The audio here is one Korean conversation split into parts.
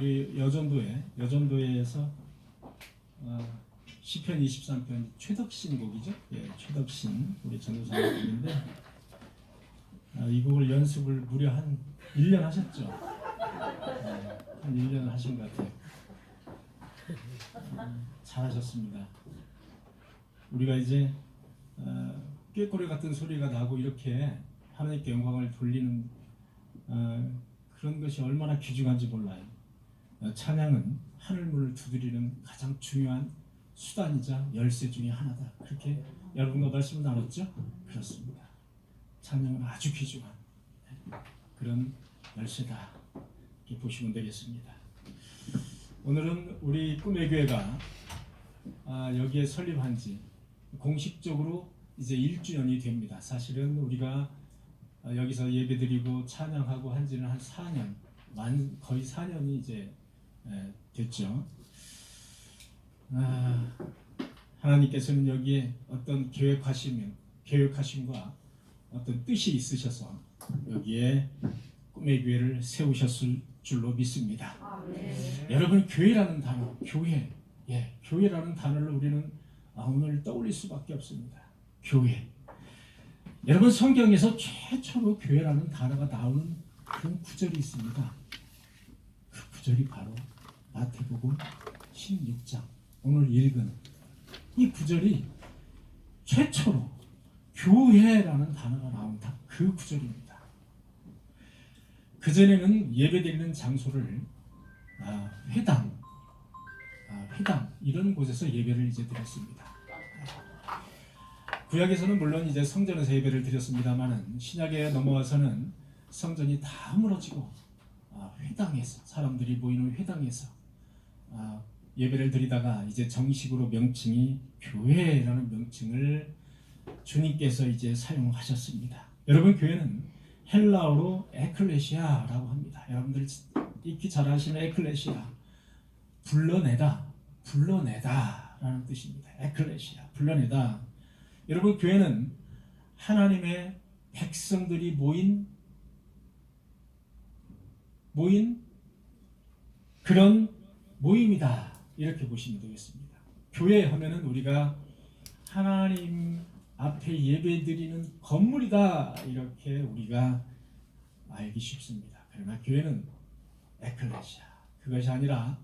우리 여전도에서 시편 23편 최덕신 곡이죠. 예, 최덕신 우리 전도사님 곡인데 이 곡을 연습을 무려 한 1년 하셨죠. 한 1년 하신 것 같아요. 잘하셨습니다. 우리가 이제 꾀꼬리 같은 소리가 나고 이렇게 하나님께 영광을 돌리는 그런 것이 얼마나 귀중한지 몰라요. 찬양은 하늘문을 두드리는 가장 중요한 수단이자 열쇠 중에 하나다. 그렇게 여러분과 말씀을 나눴죠? 그렇습니다. 찬양은 아주 귀중한 그런 열쇠다. 이렇게 보시면 되겠습니다. 오늘은 우리 꿈의 교회가 여기에 설립한 지 공식적으로 이제 1주년이 됩니다. 사실은 우리가 여기서 예배드리고 찬양하고 한 지는 한 4년, 거의 4년이 이제 됐죠. 하나님께서는 여기에 어떤 계획하심과 어떤 뜻이 있으셔서 여기에 꿈의 교회를 세우셨을 줄로 믿습니다. 여러분, 교회라는 단어, 교회라는 단어를 우리는 오늘 떠올릴 수밖에 없습니다. 교회. 여러분, 성경에서 최초로 교회라는 단어가 나오는 그런 구절이 있습니다. 그 구절이 바로 마태복음 16장 오늘 읽은 이 구절이 최초로 교회라는 단어가 나온 그 구절입니다. 그전에는 예배드리는 장소를 회당 이런 곳에서 예배를 이제 드렸습니다. 구약에서는 물론 이제 성전에서 예배를 드렸습니다만은 신약에 넘어와서는 성전이 다 무너지고 회당에서 사람들이 모이는 회당에서 예배를 드리다가 이제 정식으로 명칭이 교회라는 명칭을 주님께서 이제 사용하셨습니다. 여러분, 교회는 헬라어로 에클레시아라고 합니다. 여러분들 익히 잘 아시는 에클레시아, 불러내다라는 뜻입니다. 에클레시아, 불러내다. 여러분, 교회는 하나님의 백성들이 모인 그런 모임이다. 이렇게 보시면 되겠습니다. 교회 하면은 우리가 하나님 앞에 예배드리는 건물이다. 이렇게 우리가 알기 쉽습니다. 그러나 교회는 에클레시아. 그것이 아니라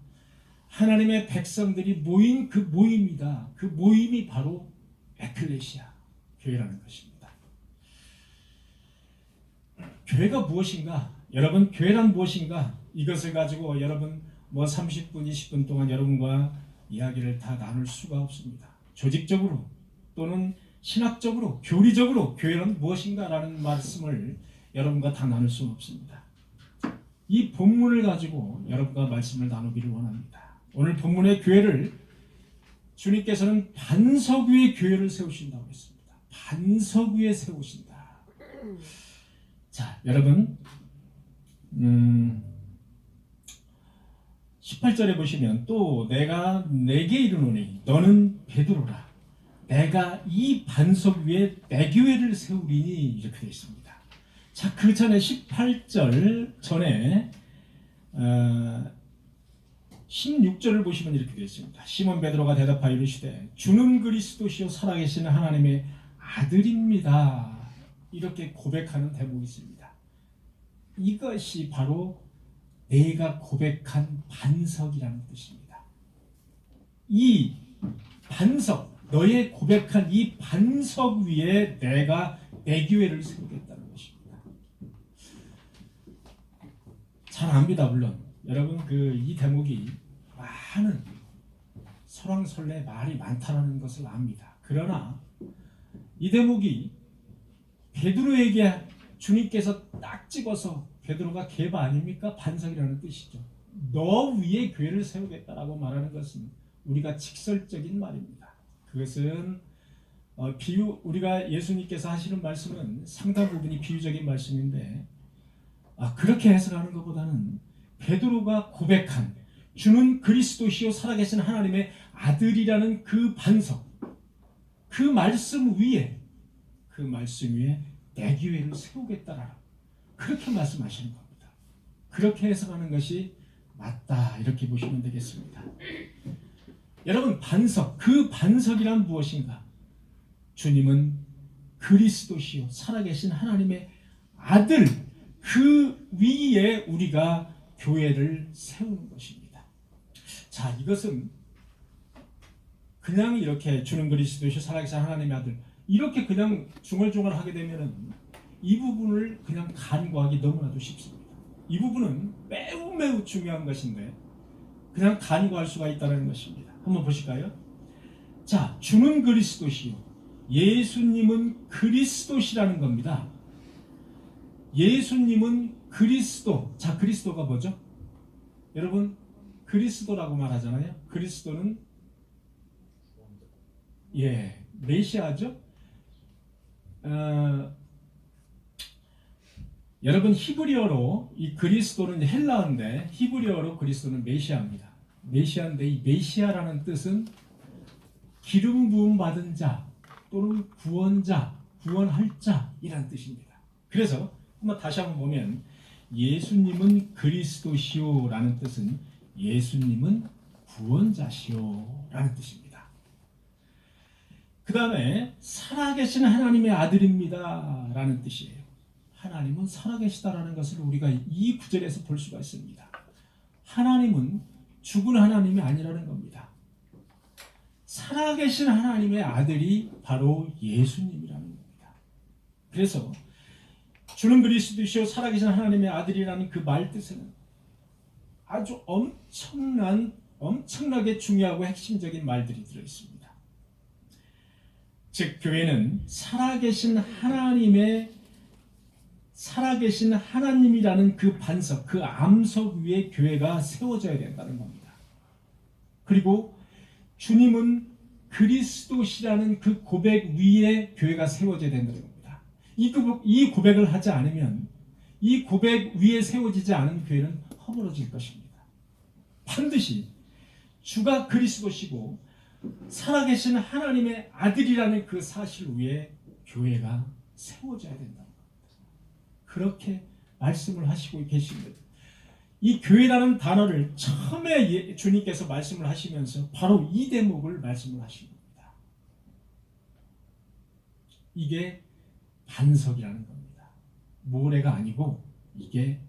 하나님의 백성들이 모인 그 모임이다. 그 모임이 바로 에클레시아, 교회라는 것입니다. 교회가 무엇인가? 여러분, 교회란 무엇인가? 이것을 가지고 여러분 30분, 20분 동안 여러분과 이야기를 다 나눌 수가 없습니다. 조직적으로 또는 신학적으로, 교리적으로 교회란 무엇인가라는 말씀을 여러분과 다 나눌 수는 없습니다. 이 본문을 가지고 여러분과 말씀을 나누기를 원합니다. 오늘 본문의 교회를 주님께서는 반석 위에 교회를 세우신다고 했습니다. 반석 위에 세우신다. 자, 여러분 18절에 보시면 또 내가 내게 이르노니 너는 베드로라. 내가 이 반석 위에 내 교회를 세우리니 이렇게 되어 있습니다. 자, 그 전에 18절 전에 16절을 보시면 이렇게 되어 있습니다. 시몬 베드로가 대답하여 이르시되 주는 그리스도시요 살아계신 하나님의 아들입니다. 이렇게 고백하는 대목이 있습니다. 이것이 바로 내가 고백한 반석이라는 뜻입니다. 이 반석, 너의 고백한 이 반석 위에 내가 내 교회를 세우겠다는 것입니다. 잘 압니다. 물론 여러분, 이 대목이 많은 설왕설래 말이 많다는 것을 압니다. 그러나 이 대목이 베드로에게 주님께서 딱 집어서, 베드로가 개바 아닙니까? 반석이라는 뜻이죠. 너 위에 교회를 세우겠다라고 말하는 것은 우리가 직설적인 말입니다. 그것은 우리가 예수님께서 하시는 말씀은 상당 부분이 비유적인 말씀인데 그렇게 해석하는 것보다는 베드로가 고백한 주는 그리스도시요 살아계신 하나님의 아들이라는 그 반석, 그 말씀 위에 내 교회를 세우겠다라고 그렇게 말씀하시는 겁니다. 그렇게 해석하는 것이 맞다 이렇게 보시면 되겠습니다. 여러분 반석, 그 반석이란 무엇인가? 주님은 그리스도시요 살아계신 하나님의 아들, 그 위에 우리가 교회를 세우는 것입니다. 자, 이것은 그냥 이렇게 주는 그리스도시요 살아계신 하나님의 아들 이렇게 그냥 중얼중얼하게 되면은 이 부분을 그냥 간과하기 너무나도 쉽습니다. 이 부분은 매우 중요한 것인데 그냥 간과할 수가 있다는 것입니다. 한번 보실까요? 자, 주는 그리스도시요 예수님은 그리스도시라는 겁니다. 예수님은 그리스도. 자, 그리스도가 뭐죠? 여러분, 그리스도라고 말하잖아요. 그리스도는 메시아죠. 여러분 히브리어로 이 그리스도는 헬라어인데 히브리어로 그리스도는 메시아입니다. 메시아인데 이 메시아라는 뜻은 기름 부음 받은 자 또는 구원자, 구원할 자이라는 뜻입니다. 그래서 한번 다시 한번 보면 예수님은 그리스도시오라는 뜻은 예수님은 구원자시오라는 뜻입니다. 그 다음에 살아계신 하나님의 아들입니다 라는 뜻이에요. 하나님은 살아계시다라는 것을 우리가 이 구절에서 볼 수가 있습니다. 하나님은 죽은 하나님이 아니라는 겁니다. 살아계신 하나님의 아들이 바로 예수님이라는 겁니다. 그래서 주는 그리스도시요 살아계신 하나님의 아들이라는 그 말 뜻에는 아주 엄청나게 중요하고 핵심적인 말들이 들어있습니다. 즉 교회는 살아계신 하나님이라는 그 반석, 그 암석 위에 교회가 세워져야 된다는 겁니다. 그리고 주님은 그리스도시라는 그 고백 위에 교회가 세워져야 된다는 겁니다. 이 고백을 하지 않으면 이 고백 위에 세워지지 않은 교회는 허물어질 것입니다. 반드시 주가 그리스도시고 살아계신 하나님의 아들이라는 그 사실 위에 교회가 세워져야 된다는 겁니다. 그렇게 말씀을 하시고 계십니다. 이 교회라는 단어를 처음에 주님께서 말씀을 하시면서 바로 이 대목을 말씀을 하신 겁니다. 이게 반석이라는 겁니다. 모래가 아니고 이게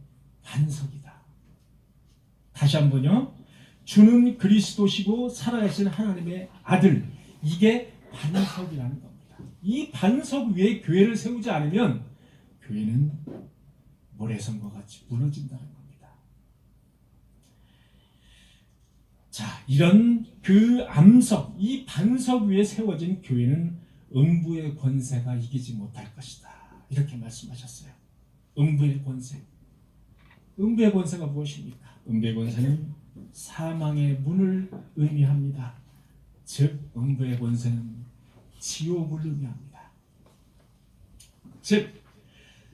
반석이다. 다시 한번요. 주는 그리스도시고 살아계신 하나님의 아들, 이게 반석이라는 겁니다. 이 반석 위에 교회를 세우지 않으면 교회는 모래성과 같이 무너진다는 겁니다. 자, 이런 그 암석, 이 반석 위에 세워진 교회는 음부의 권세가 이기지 못할 것이다. 이렇게 말씀하셨어요. 음부의 권세. 음부의 권세가 무엇입니까? 음부의 권세는 사망의 문을 의미합니다. 즉 음부의 권세는 지옥을 의미합니다. 즉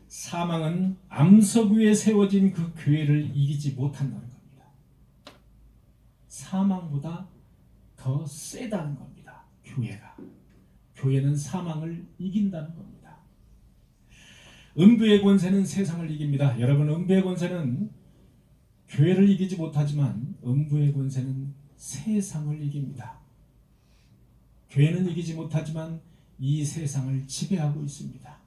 사망은 암석 위에 세워진 그 교회를 이기지 못한다는 겁니다. 사망보다 더 세다는 겁니다. 교회는 사망을 이긴다는 겁니다. 음부의 권세는 세상을 이깁니다. 여러분, 음부의 권세는 교회를 이기지 못하지만 음부의 권세는 세상을 이깁니다. 교회는 이기지 못하지만 이 세상을 지배하고 있습니다.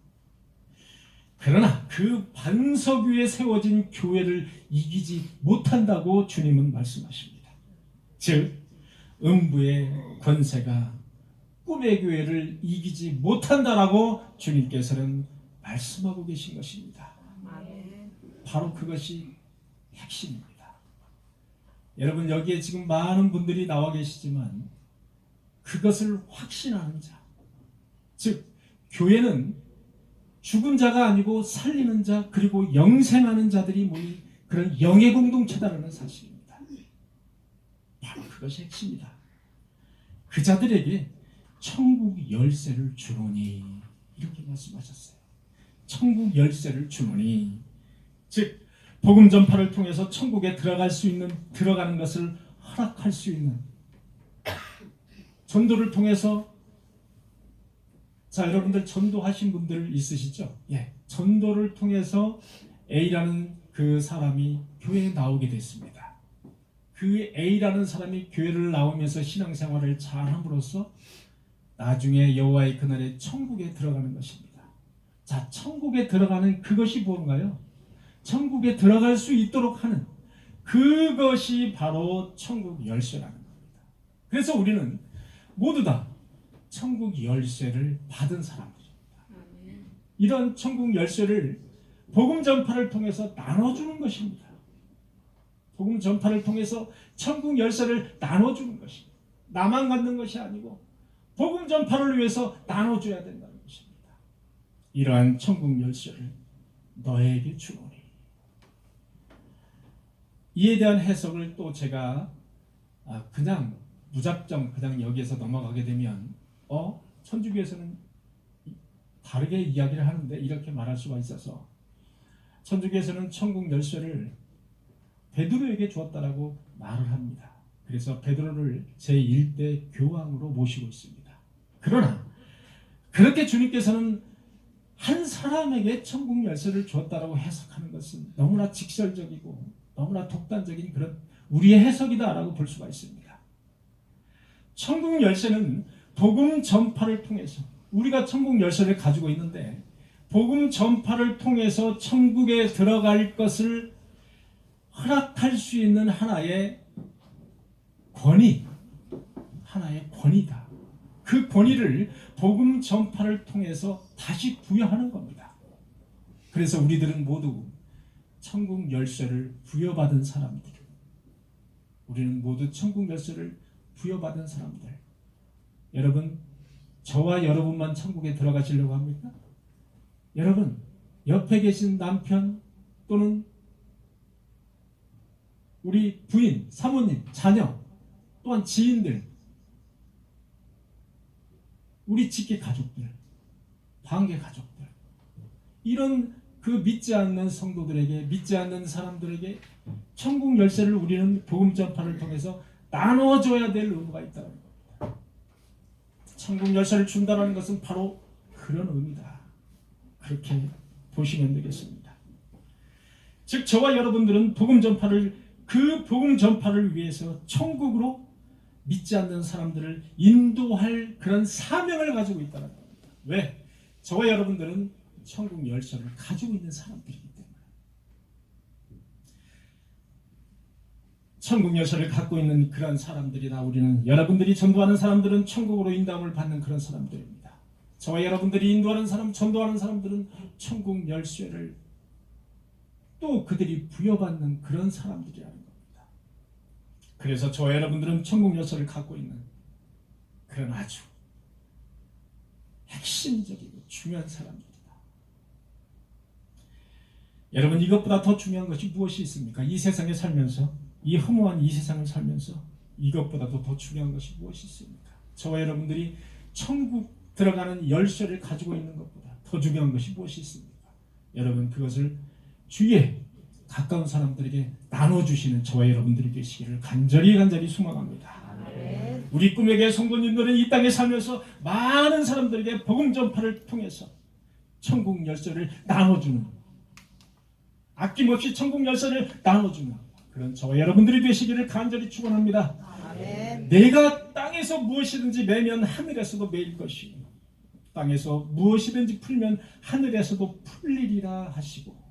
그러나 그 반석 위에 세워진 교회를 이기지 못한다고 주님은 말씀하십니다. 즉 음부의 권세가 꿈의 교회를 이기지 못한다라고 주님께서는 말씀하고 계신 것입니다. 바로 그것이 핵심입니다. 여러분, 여기에 지금 많은 분들이 나와 계시지만 그것을 확신하는 자, 즉 교회는 죽은 자가 아니고 살리는 자 그리고 영생하는 자들이 모인 그런 영의 공동체다라는 사실입니다. 바로 그것이 핵심이다. 그 자들에게 천국 열쇠를 주노니 이렇게 말씀하셨어요. 천국 열쇠를 주노니, 즉 복음 전파를 통해서 천국에 들어가는 것을 허락할 수 있는, 전도를 통해서, 자 여러분들 전도하신 분들 있으시죠? 예, 전도를 통해서 A라는 그 사람이 교회에 나오게 됐습니다. 그 A라는 사람이 교회를 나오면서 신앙생활을 잘함으로써 나중에 여호와의 그날에 천국에 들어가는 것입니다. 자, 천국에 들어가는 그것이 뭔가요? 천국에 들어갈 수 있도록 하는 그것이 바로 천국 열쇠라는 겁니다. 그래서 우리는 모두 다 천국 열쇠를 받은 사람들입니다. 이런 천국 열쇠를 복음 전파를 통해서 나눠주는 것입니다. 복음 전파를 통해서 천국 열쇠를 나눠주는 것입니다. 나만 갖는 것이 아니고 복음 전파를 위해서 나눠줘야 된다는 것입니다. 이러한 천국 열쇠를 너에게 주노니. 이에 대한 해석을 또 제가 그냥 무작정 그냥 여기에서 넘어가게 되면 천주교에서는 다르게 이야기를 하는데 이렇게 말할 수가 있어서 천주교에서는 천국 열쇠를 베드로에게 주었다라고 말을 합니다. 그래서 베드로를 제1대 교황으로 모시고 있습니다. 그러나 그렇게 주님께서는 한 사람에게 천국 열쇠를 주었다라고 해석하는 것은 너무나 직설적이고 너무나 독단적인 그런 우리의 해석이다라고 볼 수가 있습니다. 천국 열쇠는 복음 전파를 통해서 우리가 천국 열쇠를 가지고 있는데 복음 전파를 통해서 천국에 들어갈 것을 허락할 수 있는 하나의 권위다. 그 권위를 복음 전파를 통해서 다시 부여하는 겁니다. 그래서 우리들은 모두 천국 열쇠를 부여받은 사람들. 우리는 모두 천국 열쇠를 부여받은 사람들. 여러분, 저와 여러분만 천국에 들어가시려고 합니까? 여러분, 옆에 계신 남편 또는 우리 부인, 사모님, 자녀, 또한 지인들, 우리 직계 가족들, 관계 가족들, 이런 그 믿지 않는 성도들에게, 믿지 않는 사람들에게 천국 열쇠를 우리는 복음 전파를 통해서 나눠줘야 될 의무가 있다는 겁니다. 천국 열쇠를 준다는 것은 바로 그런 의미다. 그렇게 보시면 되겠습니다. 즉 저와 여러분들은 복음 전파를 위해서 천국으로 믿지 않는 사람들을 인도할 그런 사명을 가지고 있다는 겁니다. 왜? 저와 여러분들은 천국 열쇠를 가지고 있는 사람들이기 때문에. 천국 열쇠를 갖고 있는 그런 사람들이나 우리는 여러분들이 전도하는 사람들은 천국으로 인도함을 받는 그런 사람들입니다. 저와 여러분들이 인도하는 사람, 전도하는 사람들은 천국 열쇠를 또 그들이 부여받는 그런 사람들이라는 겁니다. 그래서 저와 여러분들은 천국 열쇠를 갖고 있는 그런 아주 핵심적이고 중요한 사람들이다. 여러분, 이것보다 더 중요한 것이 무엇이 있습니까? 이 세상에 살면서, 이 허무한 이 세상을 살면서 이것보다도 더 중요한 것이 무엇이 있습니까? 저와 여러분들이 천국 들어가는 열쇠를 가지고 있는 것보다 더 중요한 것이 무엇이 있습니까? 여러분, 그것을 주위에 가까운 사람들에게 나눠주시는 저와 여러분들이 되시기를 간절히 소망합니다. 우리 꿈에게 성도님들은 이 땅에 살면서 많은 사람들에게 복음 전파를 통해서 천국 열쇠를 나눠주는, 아낌없이 천국 열쇠를 나눠주는 그런 저와 여러분들이 되시기를 간절히 축원합니다. 내가 땅에서 무엇이든지 매면 하늘에서도 매일 것이요, 땅에서 무엇이든지 풀면 하늘에서도 풀리리라 하시고.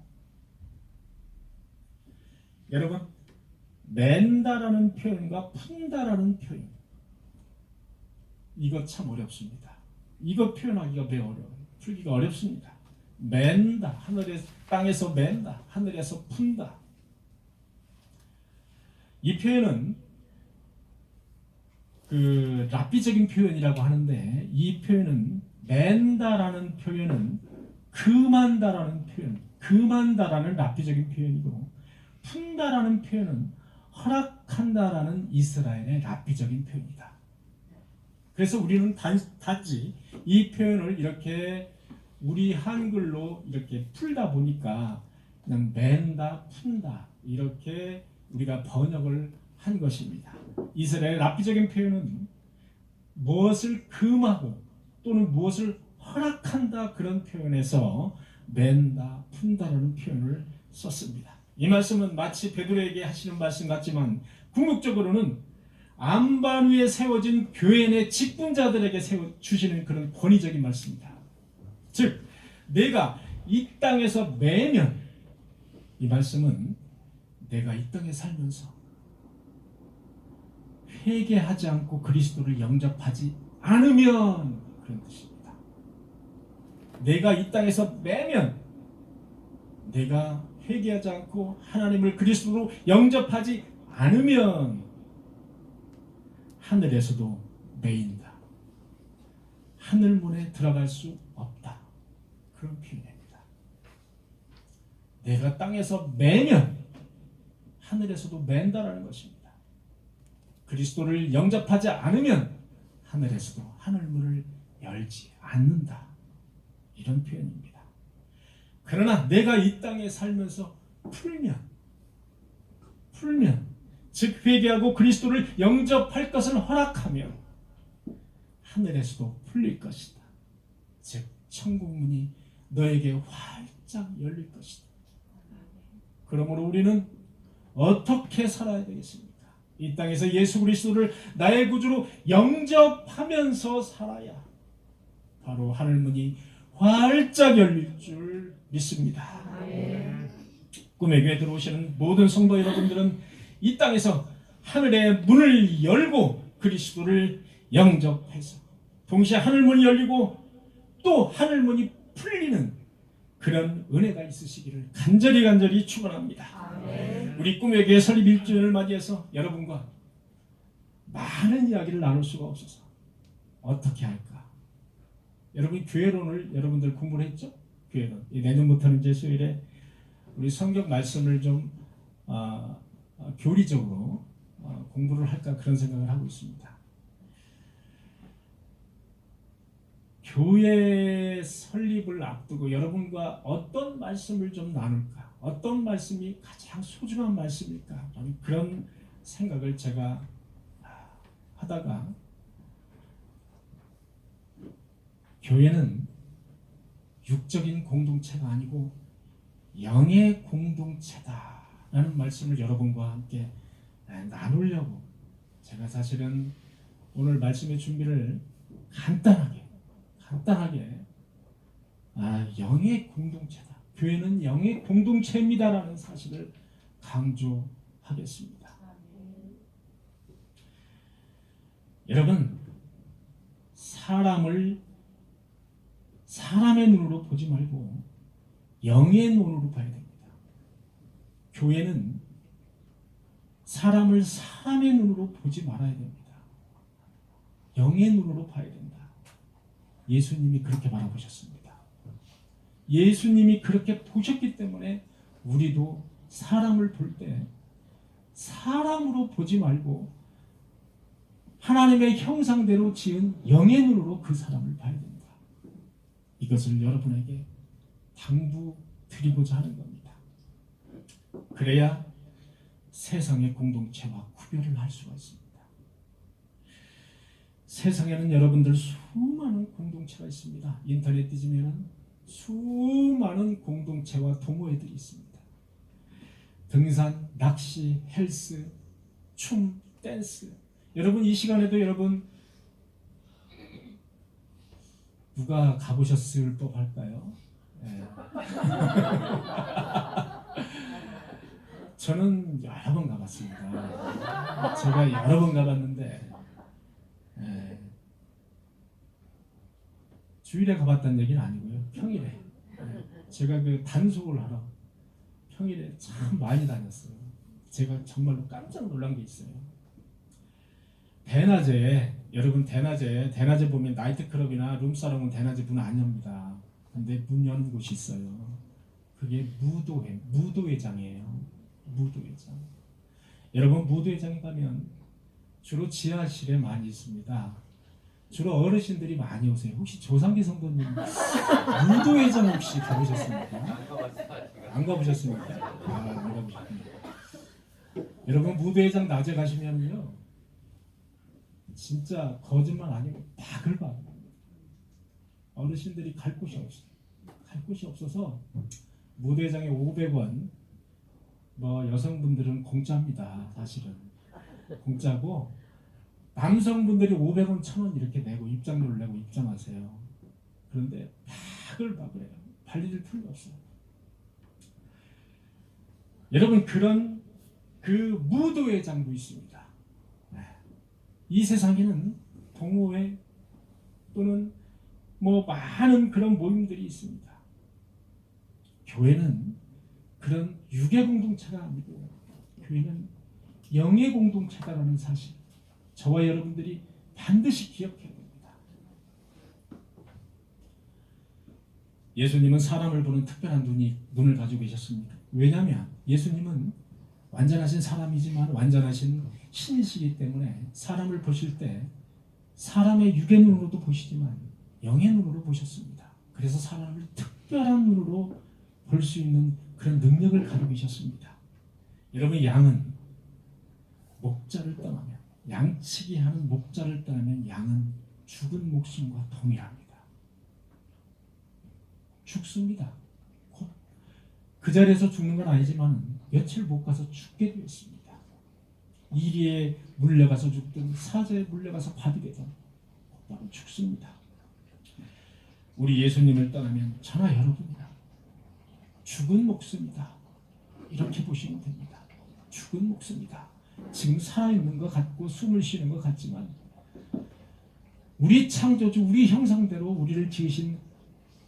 여러분, 맨다라는 표현과 푼다라는 표현, 이거 참 어렵습니다. 이거 표현하기가 매우 어려워요. 풀기가 어렵습니다. 맨다, 땅에서 맨다, 하늘에서 푼다. 이 표현은 그 랍비적인 표현이라고 하는데, 이 표현은 맨다라는 표현은 금한다라는 표현, 금한다라는 랍비적인 표현이고, 푼다라는 표현은 허락한다라는 이스라엘의 랍비적인 표현이다. 그래서 우리는 단지 이 표현을 이렇게 우리 한글로 이렇게 풀다 보니까 그냥 맨다, 푼다 이렇게 우리가 번역을 한 것입니다. 이스라엘 랍비적인 표현은 무엇을 금하고 또는 무엇을 허락한다 그런 표현에서 맨다, 푼다라는 표현을 썼습니다. 이 말씀은 마치 베드로에게 하시는 말씀 같지만 궁극적으로는 안반 위에 세워진 교회 내 직분자들에게 주시는 그런 권위적인 말씀입니다. 즉 내가 이 땅에서 매면, 이 말씀은 내가 이 땅에 살면서 회개하지 않고 그리스도를 영접하지 않으면, 그런 뜻입니다. 내가 이 땅에서 매면, 내가 회개하지 않고 하나님을 그리스도로 영접하지 않으면 하늘에서도 매인다. 하늘문에 들어갈 수 없다. 그런 표현입니다. 내가 땅에서 매면 하늘에서도 맨다라는 것입니다. 그리스도를 영접하지 않으면 하늘에서도 하늘문을 열지 않는다. 이런 표현입니다. 그러나 내가 이 땅에 살면서 풀면 즉 회개하고 그리스도를 영접할 것을 허락하면 하늘에서도 풀릴 것이다. 즉 천국문이 너에게 활짝 열릴 것이다. 그러므로 우리는 어떻게 살아야 되겠습니까? 이 땅에서 예수 그리스도를 나의 구주로 영접하면서 살아야 바로 하늘문이 활짝 열릴 줄 믿습니다. 꿈의 교회 들어오시는 모든 성도 여러분들은 이 땅에서 하늘의 문을 열고 그리스도를 영접해서 동시에 하늘문이 열리고 또 하늘문이 풀리는 그런 은혜가 있으시기를 간절히 축원합니다. 우리 꿈의 교회 설립 1주년을 맞이해서 여러분과 많은 이야기를 나눌 수가 없어서 어떻게 할까? 여러분 교회론을 여러분들 공부를 했죠? 교회론. 내년부터는 이제 수요일에 우리 성경 말씀을 좀 교리적으로 공부를 할까 그런 생각을 하고 있습니다. 교회 설립을 앞두고 여러분과 어떤 말씀을 좀 나눌까? 어떤 말씀이 가장 소중한 말씀일까? 그런 생각을 제가 하다가 교회는 육적인 공동체가 아니고 영의 공동체다라는 말씀을 여러분과 함께 나누려고 제가 사실은 오늘 말씀의 준비를 간단하게 영의 공동체다. 교회는 영의 공동체입니다라는 사실을 강조하겠습니다. 여러분, 사람을 사람의 눈으로 보지 말고 영의 눈으로 봐야 됩니다. 교회는 사람을 사람의 눈으로 보지 말아야 됩니다. 영의 눈으로 봐야 된다. 예수님이 그렇게 바라보셨습니다. 예수님이 그렇게 보셨기 때문에 우리도 사람을 볼 때 사람으로 보지 말고 하나님의 형상대로 지은 영의 눈으로 그 사람을 봐야 된다. 이것을 여러분에게 당부드리고자 하는 겁니다. 그래야 세상의 공동체와 구별을 할 수가 있습니다. 세상에는 여러분들 수많은 공동체가 있습니다. 인터넷 뒤지면 수많은 공동체와 동호회들이 있습니다. 등산, 낚시, 헬스, 춤, 댄스. 여러분 이 시간에도 여러분 누가 가보셨을 법할까요? 네. 저는 여러 번 가봤습니다. 제가 여러 번 가봤는데 주일에 가봤다는 얘기는 아니고요. 평일에. 제가 그 단속을 하러 평일에 참 많이 다녔어요. 제가 정말로 깜짝 놀란 게 있어요. 대낮에 여러분 대낮에 보면 나이트클럽이나 룸사롱은 대낮에 문 안 엽니다. 근데 문 여는 곳이 있어요. 그게 무도회장이에요. 무도회장. 여러분 무도회장에 가면 주로 지하실에 많이 있습니다. 주로 어르신들이 많이 오세요. 혹시 조상기 성도님 무도회장 혹시 가보셨습니까? 안 가보셨습니까? 안 가보셨습니다. 여러분 무도회장 낮에 가시면요 진짜 거짓말 아니고 바글바글 어르신들이 갈 곳이 없어요. 갈 곳이 없어서 무도회장에 500원 뭐 여성분들은 공짜입니다. 사실은 공짜고 남성분들이 500원, 1000원 이렇게 내고 입장료를 내고 입장하세요. 그런데 바글바글해요. 발리질 틈이 없어요. 여러분 그런 그 무도회장도 있습니다. 이 세상에는 동호회 또는 뭐 많은 그런 모임들이 있습니다. 교회는 그런 육의 공동체가 아니고 교회는 영의 공동체다라는 사실, 저와 여러분들이 반드시 기억해야 됩니다. 예수님은 사람을 보는 특별한 눈을 가지고 계셨습니다. 왜냐하면 예수님은 완전하신 사람이지만 완전하신 신이시기 때문에 사람을 보실 때 사람의 육의 눈으로도 보시지만 영의 눈으로 보셨습니다. 그래서 사람을 특별한 눈으로 볼 수 있는 그런 능력을 가지고 계셨습니다. 여러분 양은 목자를 떠나면 양치기 하는 목자를 떠나면 양은 죽은 목숨과 동일합니다. 죽습니다. 곧 그 자리에서 죽는 건 아니지만 며칠 못 가서 죽게 되었습니다. 이리에 물려가서 죽든 사자에 물려가서 밥이 되든 곧바로 죽습니다. 우리 예수님을 떠나면 저나 여러분이나 죽은 목숨이다. 이렇게 보시면 됩니다. 죽은 목숨이다. 지금 살아있는 것 같고 숨을 쉬는 것 같지만 우리 창조주, 우리 형상대로 우리를 지으신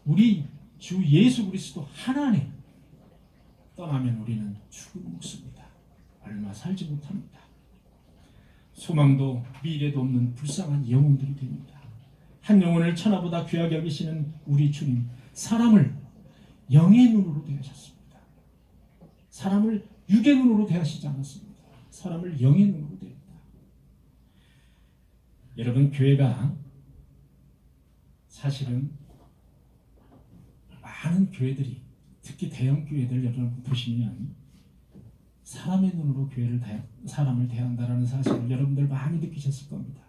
우리 주 예수 그리스도 하나님 떠나면 우리는 죽은 목숨이다. 얼마 살지 못합니다. 소망도 미래도 없는 불쌍한 영혼들이 됩니다. 한 영혼을 천하보다 귀하게 여기시는 우리 주님, 사람을 영의 눈으로 대하셨습니다. 사람을 육의 눈으로 대하시지 않았습니다. 사람을 영의 눈으로 대했다. 여러분 교회가 사실은 많은 교회들이 특히 대형 교회들 여러분 보시면 사람의 눈으로 사람을 대한다는 사실을 여러분들 많이 느끼셨을 겁니다.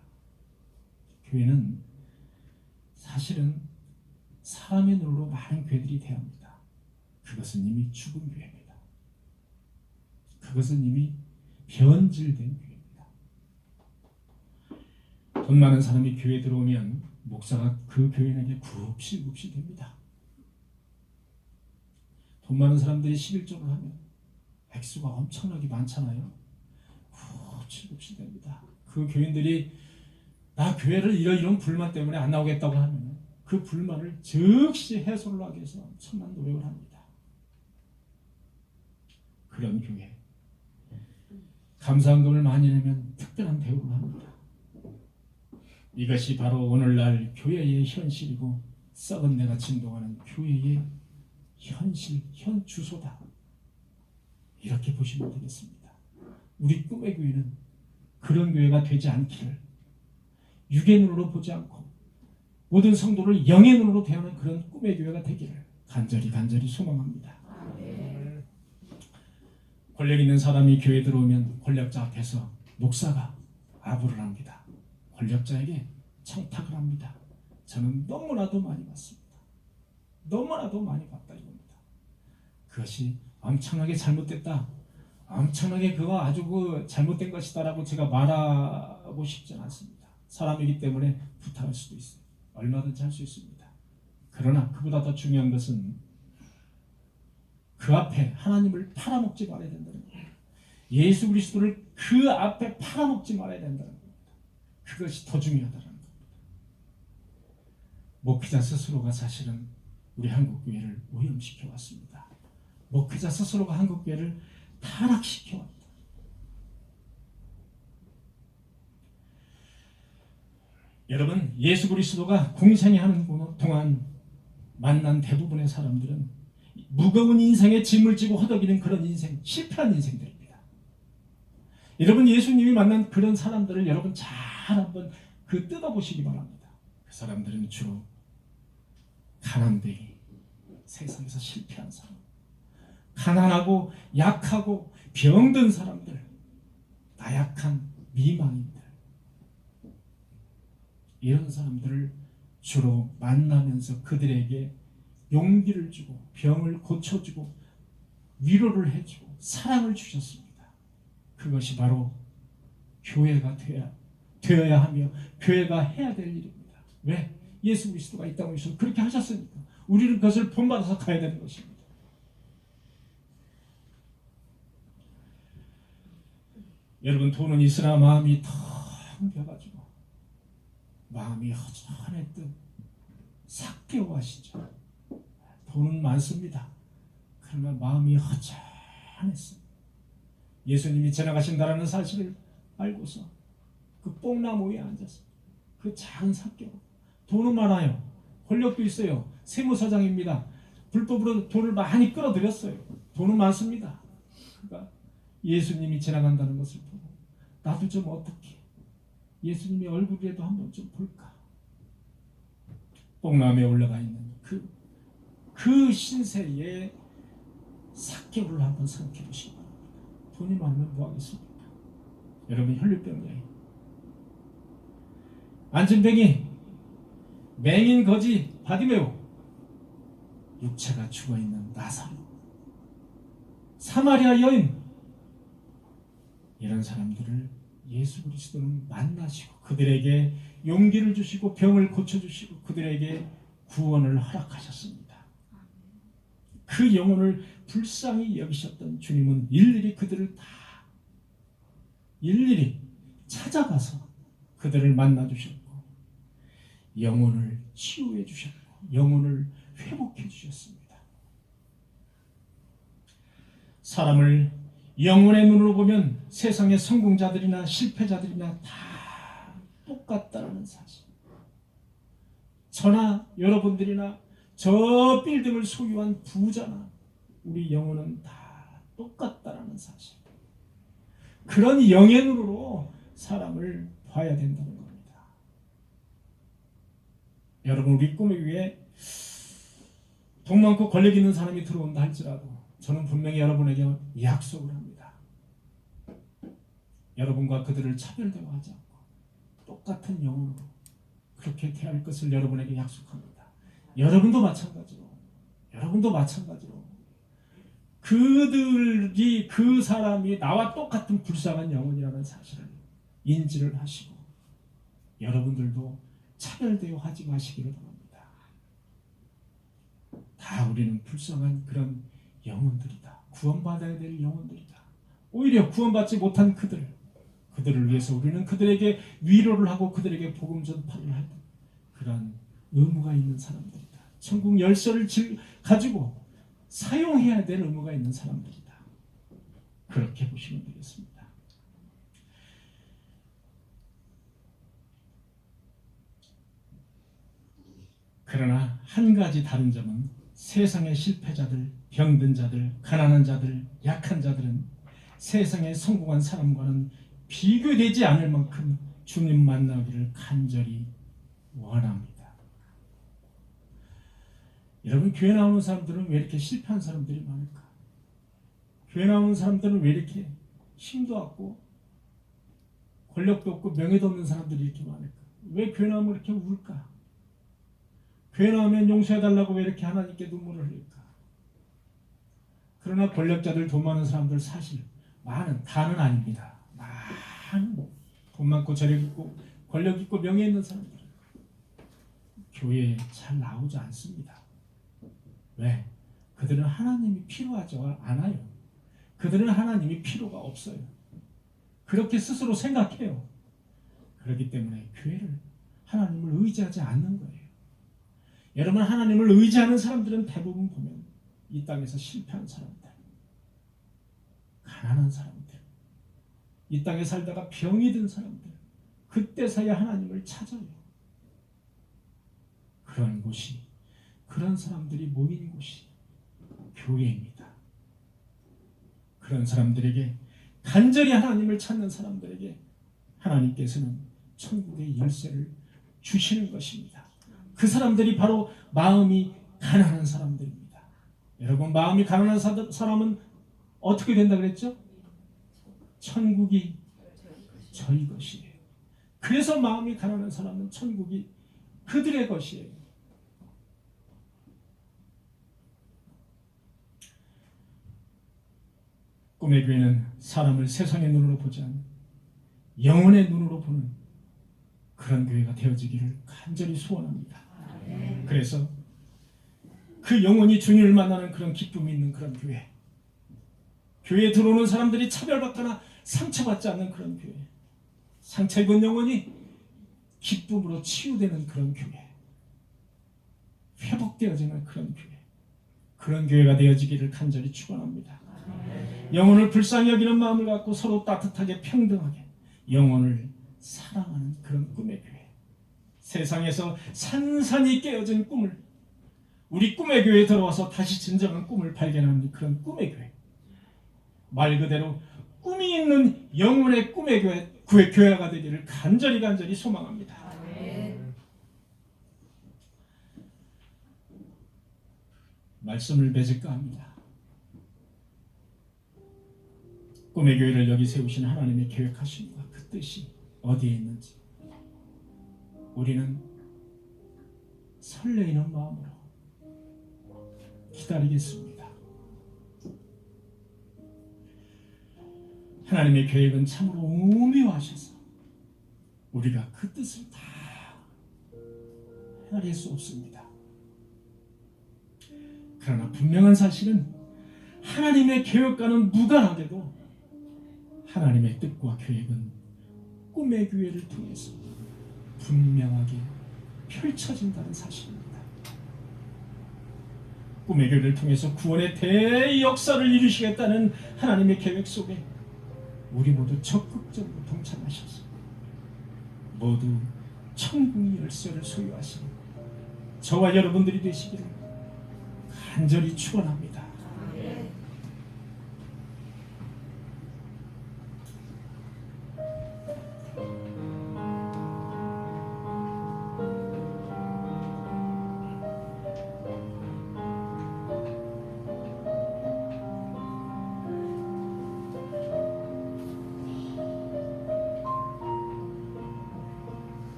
교회는 사실은 사람의 눈으로 많은 교회들이 대합니다. 그것은 이미 죽은 교회입니다. 그것은 이미 변질된 교회입니다. 돈 많은 사람이 교회에 들어오면 목사가 그 교인에게 굽실굽실 됩니다. 돈 많은 사람들이 11조를 하면 액수가 엄청나게 많잖아요. 굽실굽실 됩니다. 그 교인들이 나 교회를 이런 불만 때문에 안 나오겠다고 하면 그 불만을 즉시 해소를 하기 위해서 엄청난 노력을 합니다. 그런 교회 감사헌금을 많이 내면 특별한 대우를 합니다. 이것이 바로 오늘날 교회의 현실이고 썩은 내가 진동하는 교회의 현실, 현 주소다. 이렇게 보시면 되겠습니다. 우리 꿈의 교회는 그런 교회가 되지 않기를 육의 눈으로 보지 않고 모든 성도를 영의 눈으로 대하는 그런 꿈의 교회가 되기를 간절히 소망합니다. 권력 있는 사람이 교회에 들어오면 권력자 앞에서 목사가 아부를 합니다. 권력자에게 청탁을 합니다. 저는 너무나도 많이 봤습니다. 너무나도 많이 봤다 이겁니다. 그것이 엄청나게 잘못됐다. 엄청나게 그거 아주 잘못된 것이다라고 제가 말하고 싶지는 않습니다. 사람이기 때문에 부탁할 수도 있어요. 얼마든지 할 수 있습니다. 그러나 그보다 더 중요한 것은 그 앞에 하나님을 팔아먹지 말아야 된다는 겁니다. 예수 그리스도를 그 앞에 팔아먹지 말아야 된다는 겁니다. 그것이 더 중요하다는 겁니다. 목회자 스스로가 사실은 우리 한국교회를 오염시켜 왔습니다. 목회자 스스로가 한국교회를 타락시켜 왔다. 여러분 예수 그리스도가 공생애하는 동안 만난 대부분의 사람들은 무거운 인생에 짐을 지고 허덕이는 그런 인생, 실패한 인생들입니다. 여러분 예수님이 만난 그런 사람들을 여러분 잘 한번 뜯어보시기 바랍니다. 그 사람들은 주로 가난뱅이, 세상에서 실패한 사람, 가난하고 약하고 병든 사람들, 나약한 미망인들, 이런 사람들을 주로 만나면서 그들에게 용기를 주고 병을 고쳐주고 위로를 해주고 사랑을 주셨습니다. 그것이 바로 교회가 되어야 하며 교회가 해야 될 일입니다. 왜? 예수 그리스도가 이 땅에 오셔서 그렇게 하셨으니까 우리는 그것을 본받아서 가야 되는 것입니다. 여러분, 돈은 있으나 마음이 텅 비어가지고 마음이 허전했던 삭개오하시죠. 돈은 많습니다. 그러나 마음이 허전했습니다. 예수님이 지나가신다라는 사실을 알고서 그 뽕나무에 앉아서 그 작은 삭개오, 돈은 많아요. 권력도 있어요. 세무사장입니다. 불법으로 돈을 많이 끌어들였어요. 돈은 많습니다. 그러니까 예수님이 지나간다는 것을 보고 나도 좀 어떻게 예수님의 얼굴이라도 한번 좀 볼까. 뽕나무에 올라가 있는 그 신세의 삭개오를 한번 생각해 보시기 바랍니다. 돈이 많으면 뭐 하겠습니까? 여러분, 혈류병자인 안진뱅이, 맹인 거지 바디메오, 육체가 죽어있는 나사로, 사마리아 여인, 이런 사람들을 예수 그리스도는 만나시고 그들에게 용기를 주시고 병을 고쳐주시고 그들에게 구원을 허락하셨습니다. 그 영혼을 불쌍히 여기셨던 주님은 일일이 그들을 다 일일이 찾아가서 그들을 만나주셨고 영혼을 치유해 주셨고 영혼을 회복해 주셨습니다. 사람을 영혼의 눈으로 보면 세상의 성공자들이나 실패자들이나 다 똑같다라는 사실. 저나 여러분들이나 저 빌딩을 소유한 부자나 우리 영혼은 다 똑같다라는 사실. 그런 영의 눈으로 사람을 봐야 된다는 겁니다. 여러분, 우리 꿈의 위에 돈 많고 권력 있는 사람이 들어온다 할지라도 저는 분명히 여러분에게 약속을 합니다. 여러분과 그들을 차별대화하지 않고 똑같은 영혼으로 그렇게 대할 것을 여러분에게 약속합니다. 여러분도 마찬가지로 그들이 그 사람이 나와 똑같은 불쌍한 영혼이라는 사실을 인지를 하시고 여러분들도 차별대우하지 마시기를 바랍니다. 다 우리는 불쌍한 그런 영혼들이다. 구원받아야 될 영혼들이다. 오히려 구원받지 못한 그들을 위해서 우리는 그들에게 위로를 하고 그들에게 복음 전파를 하는 그런 의무가 있는 사람들이다. 천국 열쇠를 가지고 사용해야 될 의무가 있는 사람들이다. 그렇게 보시면 되겠습니다. 그러나 한 가지 다른 점은 세상의 실패자들, 병든 자들, 가난한 자들, 약한 자들은 세상에 성공한 사람과는 비교되지 않을 만큼 주님 만나기를 간절히 원합니다. 여러분, 교회 나오는 사람들은 왜 이렇게 실패한 사람들이 많을까? 교회 나오는 사람들은 왜 이렇게 힘도 없고 권력도 없고 명예도 없는 사람들이 이렇게 많을까? 왜 교회 나오면 이렇게 울까? 교회 나오면 용서해달라고 왜 이렇게 하나님께 눈물을 흘릴까? 그러나 권력자들, 돈 많은 사람들 사실 많은, 다는 아닙니다. 많은 돈 많고 재력 있고 권력 있고 명예 있는 사람들 교회에 잘 나오지 않습니다. 왜? 그들은 하나님이 필요하지 않아요. 그들은 하나님이 필요가 없어요. 그렇게 스스로 생각해요. 그렇기 때문에 교회를, 하나님을 의지하지 않는 거예요. 여러분, 하나님을 의지하는 사람들은 대부분 보면 이 땅에서 실패한 사람들, 가난한 사람들, 이 땅에 살다가 병이 든 사람들, 그때서야 하나님을 찾아요. 그런 곳이, 그런 사람들이 모인 곳이 교회입니다. 그런 사람들에게, 간절히 하나님을 찾는 사람들에게 하나님께서는 천국의 열쇠를 주시는 것입니다. 그 사람들이 바로 마음이 가난한 사람들입니다. 여러분, 마음이 가난한 사람은 어떻게 된다 그랬죠? 천국이 저희 것이에요. 그래서 마음이 가난한 사람은 천국이 그들의 것이에요. 꿈의 교회는 사람을 세상의 눈으로 보지 않는 영혼의 눈으로 보는 그런 교회가 되어지기를 간절히 소원합니다. 그래서 그 영혼이 주님을 만나는 그런 기쁨이 있는 그런 교회, 교회에 들어오는 사람들이 차별받거나 상처받지 않는 그런 교회, 상처 입은 영혼이 기쁨으로 치유되는 그런 교회, 회복되어지는 그런 교회, 그런 교회가 되어지기를 간절히 축원합니다. 영혼을 불쌍히 여기는 마음을 갖고 서로 따뜻하게 평등하게 영혼을 사랑하는 그런 꿈의 교회, 세상에서 산산이 깨어진 꿈을 우리 꿈의 교회에 들어와서 다시 진정한 꿈을 발견하는 그런 꿈의 교회, 말 그대로 꿈이 있는 영혼의 꿈의 교회가 되기를 간절히 소망합니다. 말씀을 맺을까 합니다. 꿈의 교회를 여기 세우신 하나님의 계획하심과 그 뜻이 어디에 있는지 우리는 설레이는 마음으로 기다리겠습니다. 하나님의 계획은 참으로 오묘하셔서 우리가 그 뜻을 다 헤아릴 수 없습니다. 그러나 분명한 사실은 하나님의 계획과는 무관하게도 하나님의 뜻과 계획은 꿈의 교회를 통해서 분명하게 펼쳐진다는 사실입니다. 꿈의 교회를 통해서 구원의 대역사를 이루시겠다는 하나님의 계획 속에 우리 모두 적극적으로 동참하셔서 모두 천국의 열쇠를 소유하시는 저와 여러분들이 되시기를 간절히 축원합니다.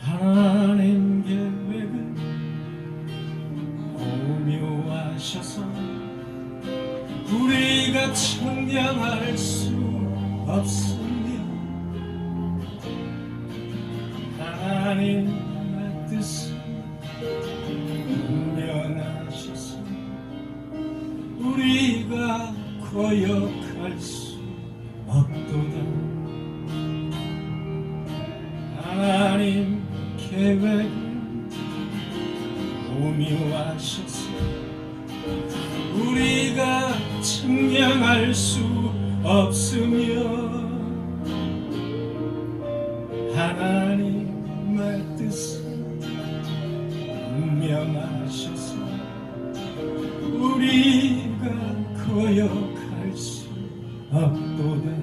하나님 계획은 오묘하셔서 우리가 측량할 수 없으며 하나님의 뜻은 분명하셔서 우리가 거역할 수 없도다. 하나님 계획은 오묘하셔서 우리가 측량할 수 없으며 하나님의 뜻은 분명하셔서 우리가 거역할 수 없도다.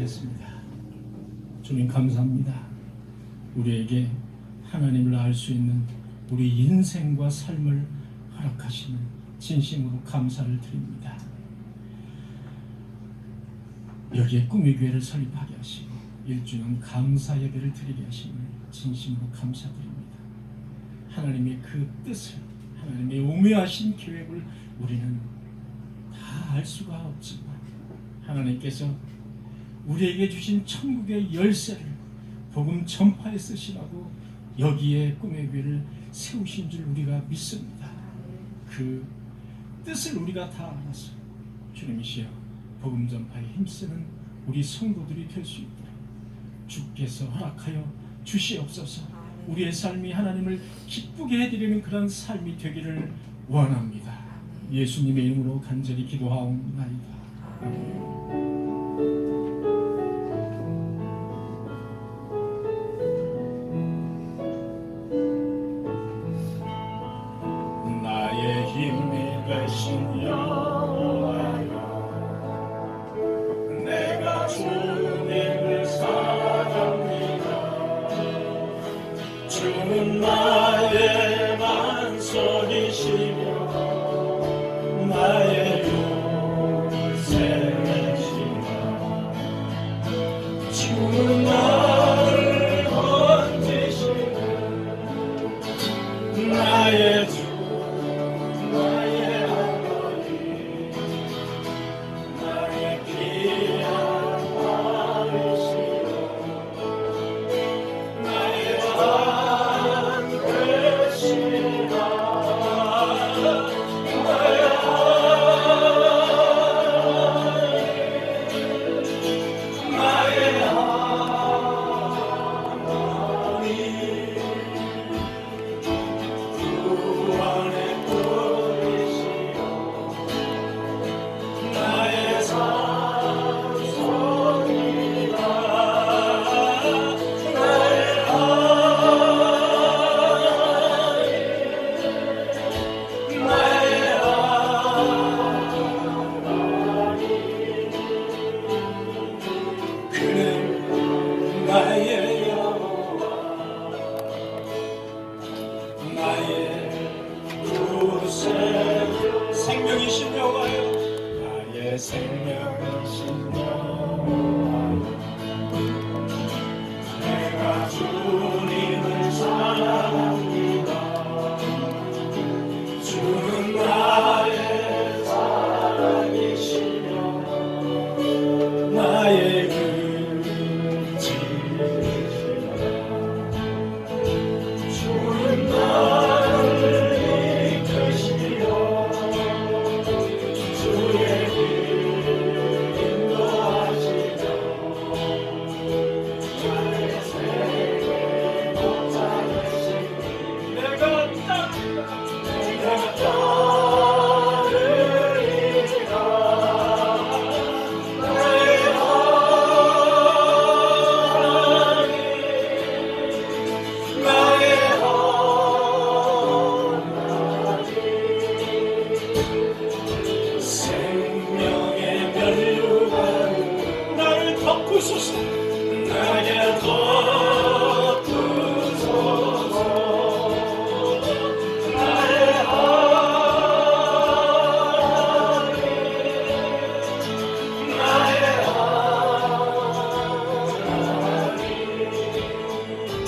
기도하겠습니다. 주님 감사합니다. 우리에게 하나님을 알 수 있는 우리 인생과 삶을 허락하시는 진심으로 감사를 드립니다. 여기에 꿈의 교회를 설립하게 하시고 1주년 감사 예배를 드리게 하시니 진심으로 감사드립니다. 하나님의 그 뜻을, 하나님의 오묘하신 계획을 우리는 다 알 수가 없지만 하나님께서 우리에게 주신 천국의 열쇠를 복음 전파에 쓰시라고 여기에 꿈의 교회를 세우신 줄 우리가 믿습니다. 그 뜻을 우리가 다 알아서 주님이시여 복음 전파에 힘쓰는 우리 성도들이 될 수 있도록 주께서 허락하여 주시옵소서. 우리의 삶이 하나님을 기쁘게 해드리는 그런 삶이 되기를 원합니다. 예수님의 이름으로 간절히 기도하옵나이다. 나의 힘이 되신 여호와여, 내가 주님을 사랑합니다. 주는 나의 만손이시며 나의 요새이시라. 주는 나를 건지시는 나의 주, 나의 아버지, 나의 귀한 아버지시여, 나의 반 되시라. 나의 여호와, 나의 구세, 생명이신 여호와여, 나의 생명이신 여호와.